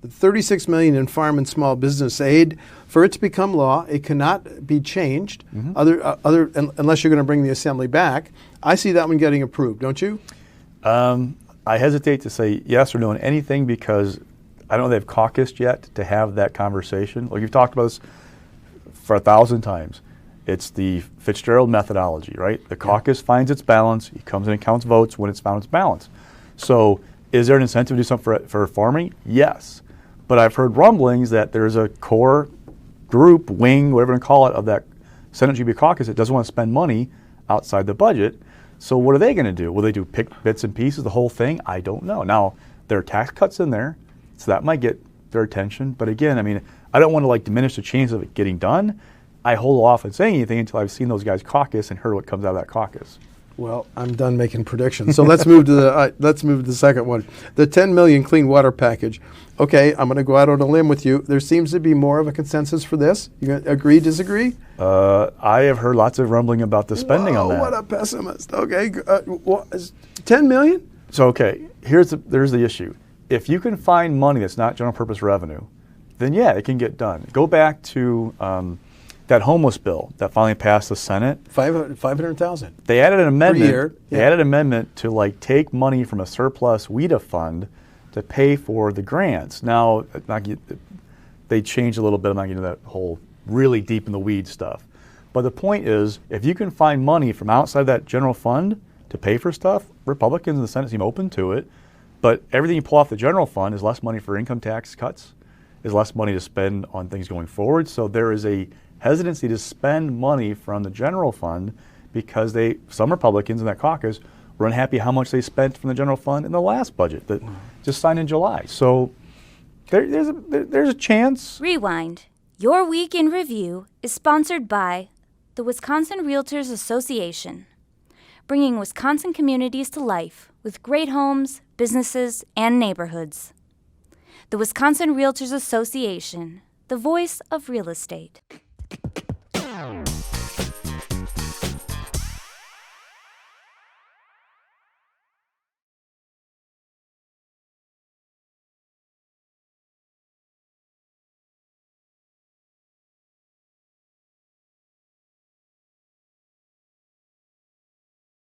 $36 million in farm and small business aid. For it to become law, it cannot be changed unless you're going to bring the assembly back. I see that one getting approved, don't you? I hesitate to say yes or no on anything because I don't know they've caucused yet to have that conversation. Like you've talked about this for 1,000 times. It's the Fitzgerald methodology, right? The caucus finds its balance. He comes in and counts votes when it's found its balance. So is there an incentive to do something for farming? Yes. But I've heard rumblings that there's a core group, wing, whatever you call it, of that Senate GOP caucus that doesn't want to spend money outside the budget. So what are they going to do? Will they do pick bits and pieces, the whole thing? I don't know. Now, there are tax cuts in there, so that might get their attention. But again, I mean, I don't want to diminish the chances of it getting done. I hold off on saying anything until I've seen those guys caucus and heard what comes out of that caucus. Well, I'm done making predictions. So let's move to the second one, the 10 million clean water package. Okay, I'm going to go out on a limb with you. There seems to be more of a consensus for this. You agree, disagree? I have heard lots of rumbling about the spending on that. What a pessimist. Okay, 10 million? So okay, there's the issue. If you can find money that's not general purpose revenue, then yeah, it can get done. Go back to that homeless bill that finally passed the Senate. 500,000. They added an amendment. Per year. They added an amendment to take money from a surplus WIDA fund to pay for the grants. Now, they changed a little bit. I'm not getting into that whole really deep in the weeds stuff. But the point is, if you can find money from outside that general fund to pay for stuff, Republicans in the Senate seem open to it. But everything you pull off the general fund is less money for income tax cuts, is less money to spend on things going forward. So there is a hesitancy to spend money from the general fund because some Republicans in that caucus were unhappy how much they spent from the general fund in the last budget that just signed in July. So there's a chance. Rewind. Your Week in Review is sponsored by the Wisconsin Realtors Association, bringing Wisconsin communities to life with great homes, businesses, and neighborhoods. The Wisconsin Realtors Association, the voice of real estate.